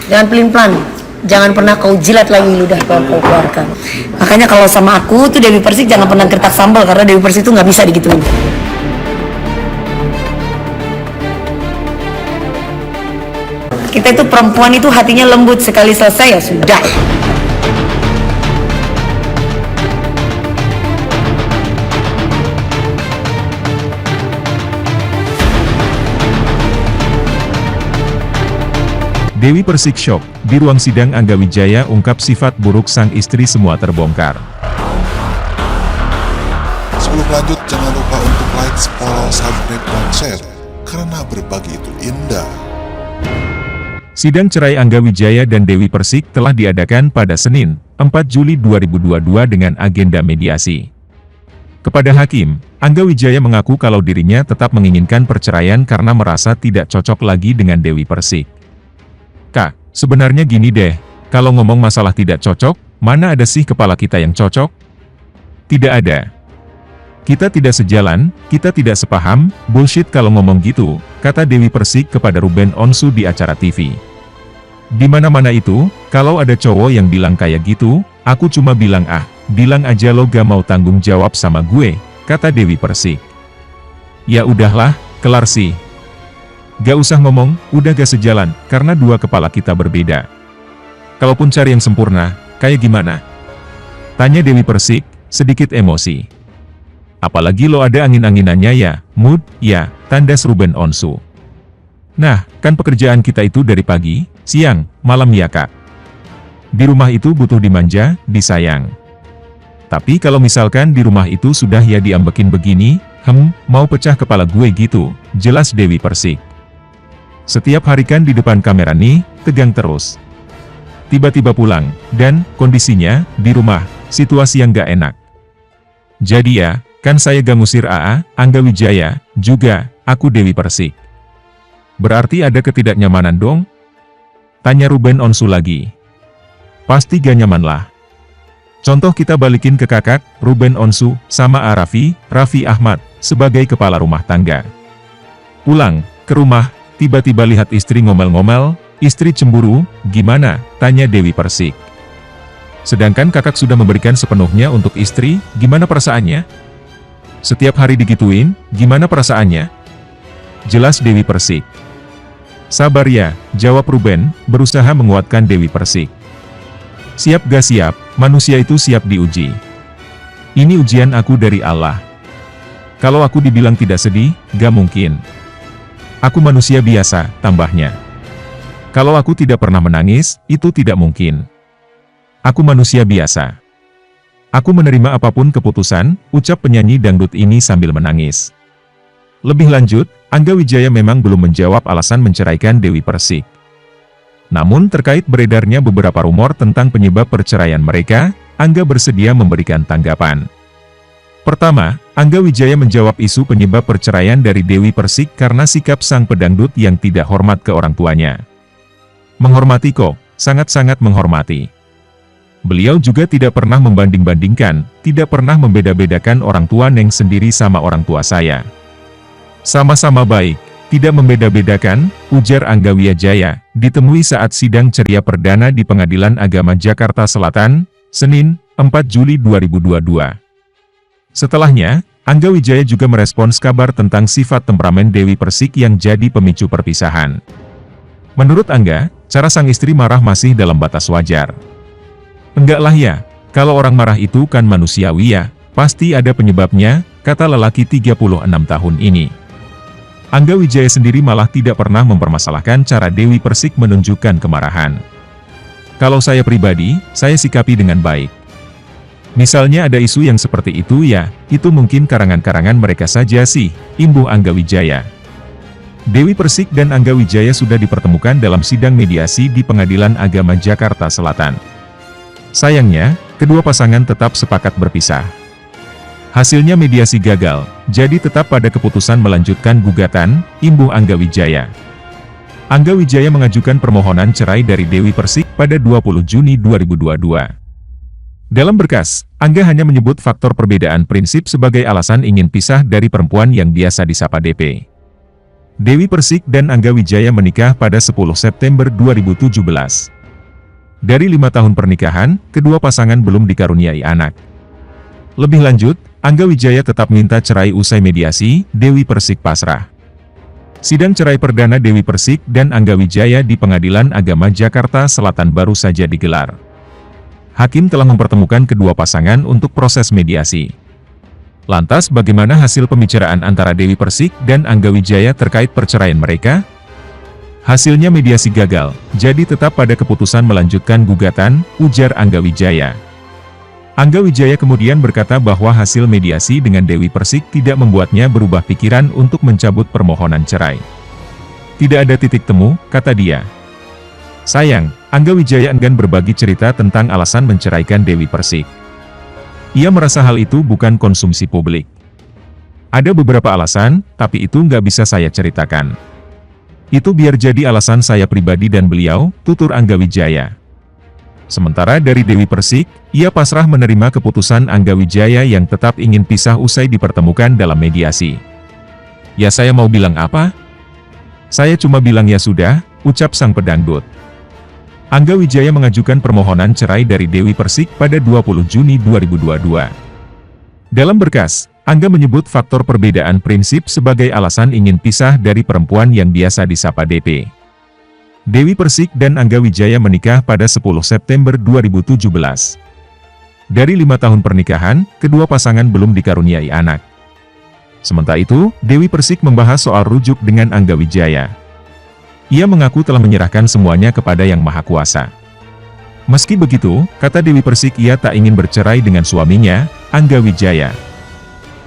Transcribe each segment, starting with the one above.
Jangan pelin-pelan. Jangan pernah kau jilat lagi ludah kau keluarkan. Makanya kalau sama aku tuh Dewi Persik jangan pernah gertak sambal, karena Dewi Persik tuh nggak bisa digituin. Kita itu perempuan itu hatinya lembut, sekali selesai ya sudah. Dewi Persik shock, di ruang sidang Angga Wijaya ungkap sifat buruk sang istri semua terbongkar. Sebelum lanjut, jangan lupa untuk like, follow, subscribe, dan share, karena berbagi itu indah. Sidang cerai Angga Wijaya dan Dewi Persik telah diadakan pada Senin, 4 Juli 2022 dengan agenda mediasi. Kepada hakim, Angga Wijaya mengaku kalau dirinya tetap menginginkan perceraian karena merasa tidak cocok lagi dengan Dewi Persik. Kak, sebenarnya gini deh, kalau ngomong masalah tidak cocok, mana ada sih kepala kita yang cocok? Tidak ada. Kita tidak sejalan, kita tidak sepaham, bullshit kalau ngomong gitu, kata Dewi Persik kepada Ruben Onsu di acara TV. Di mana-mana itu, kalau ada cowok yang bilang kayak gitu, aku cuma bilang bilang aja lo gak mau tanggung jawab sama gue, kata Dewi Persik. Ya udahlah, kelar sih. Gak usah ngomong, udah gak sejalan, karena dua kepala kita berbeda. Kalaupun cari yang sempurna, kayak gimana? Tanya Dewi Persik, sedikit emosi. Apalagi lo ada angin-anginannya ya, mood, ya, tandas Ruben Onsu. Nah, kan pekerjaan kita itu dari pagi, siang, malam ya kak. Di rumah itu butuh dimanja, disayang. Tapi kalau misalkan di rumah itu sudah ya diambekin begini, mau pecah kepala gue gitu, jelas Dewi Persik. Setiap hari kan di depan kamera nih, tegang terus. Tiba-tiba pulang, dan kondisinya di rumah, situasi yang gak enak. Jadi ya, kan saya gak ngusir Angga Wijaya, juga, aku Dewi Persik. Berarti ada ketidaknyamanan dong? Tanya Ruben Onsu lagi. Pasti gak nyaman lah. Contoh kita balikin ke kakak, Ruben Onsu, sama Raffi Ahmad, sebagai kepala rumah tangga. Pulang ke rumah, tiba-tiba lihat istri ngomel-ngomel, istri cemburu, gimana? Tanya Dewi Persik. Sedangkan kakak sudah memberikan sepenuhnya untuk istri, gimana perasaannya? Setiap hari digituin, gimana perasaannya? Jelas Dewi Persik. Sabar ya, jawab Ruben, berusaha menguatkan Dewi Persik. Siap gak siap, manusia itu siap diuji. Ini ujian aku dari Allah. Kalau aku dibilang tidak sedih, gak mungkin. Aku manusia biasa, tambahnya. Kalau aku tidak pernah menangis, itu tidak mungkin. Aku manusia biasa. Aku menerima apapun keputusan, ucap penyanyi dangdut ini sambil menangis. Lebih lanjut, Angga Wijaya memang belum menjawab alasan menceraikan Dewi Persik. Namun terkait beredarnya beberapa rumor tentang penyebab perceraian mereka, Angga bersedia memberikan tanggapan. Pertama, Angga Wijaya menjawab isu penyebab perceraian dari Dewi Persik karena sikap sang pedangdut yang tidak hormat ke orang tuanya. Menghormati kok, sangat-sangat menghormati. Beliau juga tidak pernah membanding-bandingkan, tidak pernah membeda-bedakan orang tua Neng sendiri sama orang tua saya. Sama-sama baik, tidak membeda-bedakan, ujar Angga Wijaya, ditemui saat sidang ceria perdana di Pengadilan Agama Jakarta Selatan, Senin, 4 Juli 2022. Setelahnya, Angga Wijaya juga merespons kabar tentang sifat temperamen Dewi Persik yang jadi pemicu perpisahan. Menurut Angga, cara sang istri marah masih dalam batas wajar. Enggak lah ya, kalau orang marah itu kan manusiawi ya, pasti ada penyebabnya, kata lelaki 36 tahun ini. Angga Wijaya sendiri malah tidak pernah mempermasalahkan cara Dewi Persik menunjukkan kemarahan. Kalau saya pribadi, saya sikapi dengan baik. Misalnya ada isu yang seperti itu ya, itu mungkin karangan-karangan mereka saja sih, imbuh Angga Wijaya. Dewi Persik dan Angga Wijaya sudah dipertemukan dalam sidang mediasi di Pengadilan Agama Jakarta Selatan. Sayangnya, kedua pasangan tetap sepakat berpisah. Hasilnya mediasi gagal, jadi tetap pada keputusan melanjutkan gugatan, imbuh Angga Wijaya. Angga Wijaya mengajukan permohonan cerai dari Dewi Persik pada 20 Juni 2022. Dalam berkas, Angga hanya menyebut faktor perbedaan prinsip sebagai alasan ingin pisah dari perempuan yang biasa disapa DP. Dewi Persik dan Angga Wijaya menikah pada 10 September 2017. Dari 5 tahun pernikahan, kedua pasangan belum dikaruniai anak. Lebih lanjut, Angga Wijaya tetap minta cerai usai mediasi, Dewi Persik pasrah. Sidang cerai perdana Dewi Persik dan Angga Wijaya di Pengadilan Agama Jakarta Selatan baru saja digelar. Hakim telah mempertemukan kedua pasangan untuk proses mediasi. Lantas bagaimana hasil pembicaraan antara Dewi Persik dan Angga Wijaya terkait perceraian mereka? Hasilnya mediasi gagal, jadi tetap pada keputusan melanjutkan gugatan, ujar Angga Wijaya. Angga Wijaya kemudian berkata bahwa hasil mediasi dengan Dewi Persik tidak membuatnya berubah pikiran untuk mencabut permohonan cerai. Tidak ada titik temu, kata dia. Sayang, Angga Wijaya enggan berbagi cerita tentang alasan menceraikan Dewi Persik. Ia merasa hal itu bukan konsumsi publik. Ada beberapa alasan, tapi itu nggak bisa saya ceritakan. Itu biar jadi alasan saya pribadi dan beliau, tutur Angga Wijaya. Sementara dari Dewi Persik, ia pasrah menerima keputusan Angga Wijaya yang tetap ingin pisah usai dipertemukan dalam mediasi. Ya saya mau bilang apa? Saya cuma bilang ya sudah, ucap sang pedangdut. Angga Wijaya mengajukan permohonan cerai dari Dewi Persik pada 20 Juni 2022. Dalam berkas, Angga menyebut faktor perbedaan prinsip sebagai alasan ingin pisah dari perempuan yang biasa disapa DP. Dewi Persik dan Angga Wijaya menikah pada 10 September 2017. Dari 5 tahun pernikahan, kedua pasangan belum dikaruniai anak. Sementara itu, Dewi Persik membahas soal rujuk dengan Angga Wijaya. Ia mengaku telah menyerahkan semuanya kepada Yang Maha Kuasa. Meski begitu, kata Dewi Persik ia tak ingin bercerai dengan suaminya, Angga Wijaya.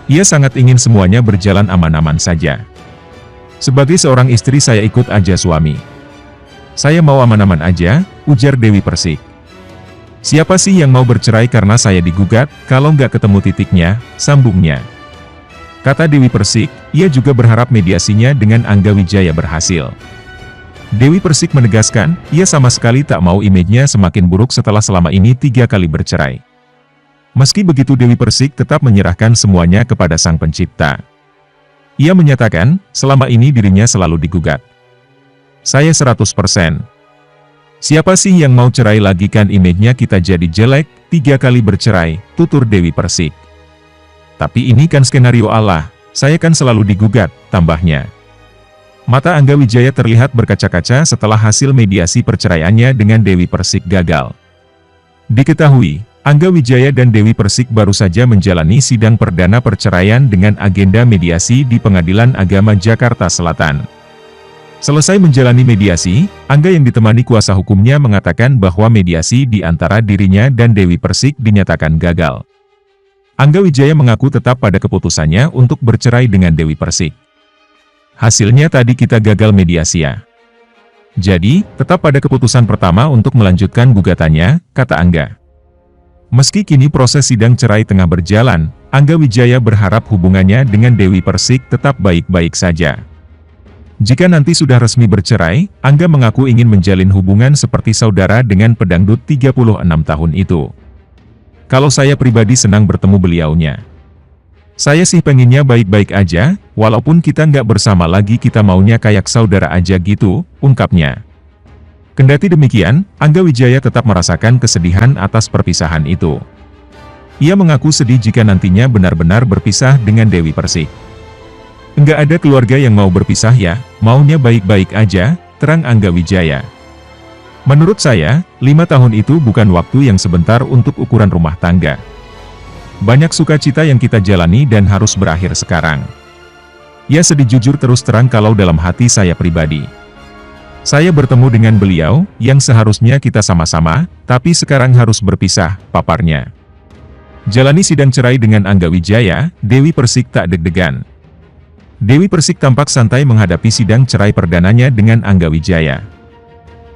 Ia sangat ingin semuanya berjalan aman-aman saja. Sebagai seorang istri saya ikut aja suami. Saya mau aman-aman aja, ujar Dewi Persik. Siapa sih yang mau bercerai karena saya digugat, kalau nggak ketemu titiknya, sambungnya. Kata Dewi Persik, ia juga berharap mediasinya dengan Angga Wijaya berhasil. Dewi Persik menegaskan, ia sama sekali tak mau image-nya semakin buruk setelah selama ini 3 kali bercerai. Meski begitu Dewi Persik tetap menyerahkan semuanya kepada Sang Pencipta. Ia menyatakan, selama ini dirinya selalu digugat. Saya 100%. Siapa sih yang mau cerai lagi kan image-nya kita jadi jelek, 3 kali bercerai, tutur Dewi Persik. Tapi ini kan skenario Allah, saya kan selalu digugat, tambahnya. Mata Angga Wijaya terlihat berkaca-kaca setelah hasil mediasi perceraiannya dengan Dewi Persik gagal. Diketahui, Angga Wijaya dan Dewi Persik baru saja menjalani sidang perdana perceraian dengan agenda mediasi di Pengadilan Agama Jakarta Selatan. Selesai menjalani mediasi, Angga yang ditemani kuasa hukumnya mengatakan bahwa mediasi di antara dirinya dan Dewi Persik dinyatakan gagal. Angga Wijaya mengaku tetap pada keputusannya untuk bercerai dengan Dewi Persik. Hasilnya tadi kita gagal mediasi ya. Jadi, tetap pada keputusan pertama untuk melanjutkan gugatannya, kata Angga. Meski kini proses sidang cerai tengah berjalan, Angga Wijaya berharap hubungannya dengan Dewi Persik tetap baik-baik saja. Jika nanti sudah resmi bercerai, Angga mengaku ingin menjalin hubungan seperti saudara dengan pedangdut 36 tahun itu. Kalau saya pribadi senang bertemu beliaunya. Saya sih pengennya baik-baik aja, walaupun kita nggak bersama lagi kita maunya kayak saudara aja gitu, ungkapnya. Kendati demikian, Angga Wijaya tetap merasakan kesedihan atas perpisahan itu. Ia mengaku sedih jika nantinya benar-benar berpisah dengan Dewi Persik. Enggak ada keluarga yang mau berpisah ya, maunya baik-baik aja, terang Angga Wijaya. Menurut saya, 5 tahun itu bukan waktu yang sebentar untuk ukuran rumah tangga. Banyak sukacita yang kita jalani dan harus berakhir sekarang. Ya sedih jujur terus terang kalau dalam hati saya pribadi. Saya bertemu dengan beliau, yang seharusnya kita sama-sama, tapi sekarang harus berpisah, paparnya. Jalani sidang cerai dengan Angga Wijaya, Dewi Persik tak deg-degan. Dewi Persik tampak santai menghadapi sidang cerai perdananya dengan Angga Wijaya.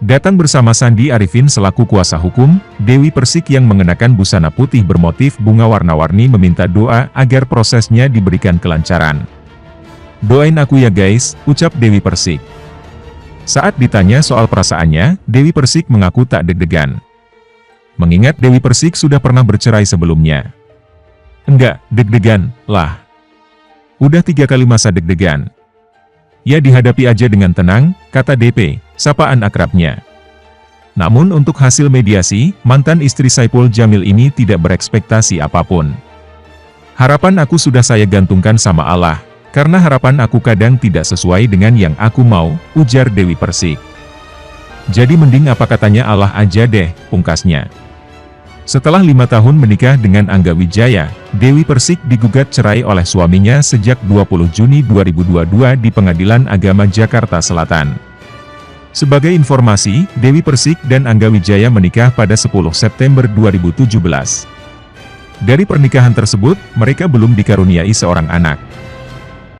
Datang bersama Sandi Arifin selaku kuasa hukum, Dewi Persik yang mengenakan busana putih bermotif bunga warna-warni meminta doa agar prosesnya diberikan kelancaran. Doain aku ya guys, ucap Dewi Persik. Saat ditanya soal perasaannya, Dewi Persik mengaku tak deg-degan. Mengingat Dewi Persik sudah pernah bercerai sebelumnya. Enggak, deg-degan, lah. Udah 3 kali masa deg-degan. Ya dihadapi aja dengan tenang, kata DP, sapaan akrabnya. Namun untuk hasil mediasi, mantan istri Saipul Jamil ini tidak berekspektasi apapun. Harapan aku sudah saya gantungkan sama Allah, karena harapan aku kadang tidak sesuai dengan yang aku mau, ujar Dewi Persik. Jadi mending apa katanya Allah aja deh, pungkasnya. Setelah 5 tahun menikah dengan Angga Wijaya, Dewi Persik digugat cerai oleh suaminya sejak 20 Juni 2022 di Pengadilan Agama Jakarta Selatan. Sebagai informasi, Dewi Persik dan Angga Wijaya menikah pada 10 September 2017. Dari pernikahan tersebut, mereka belum dikaruniai seorang anak.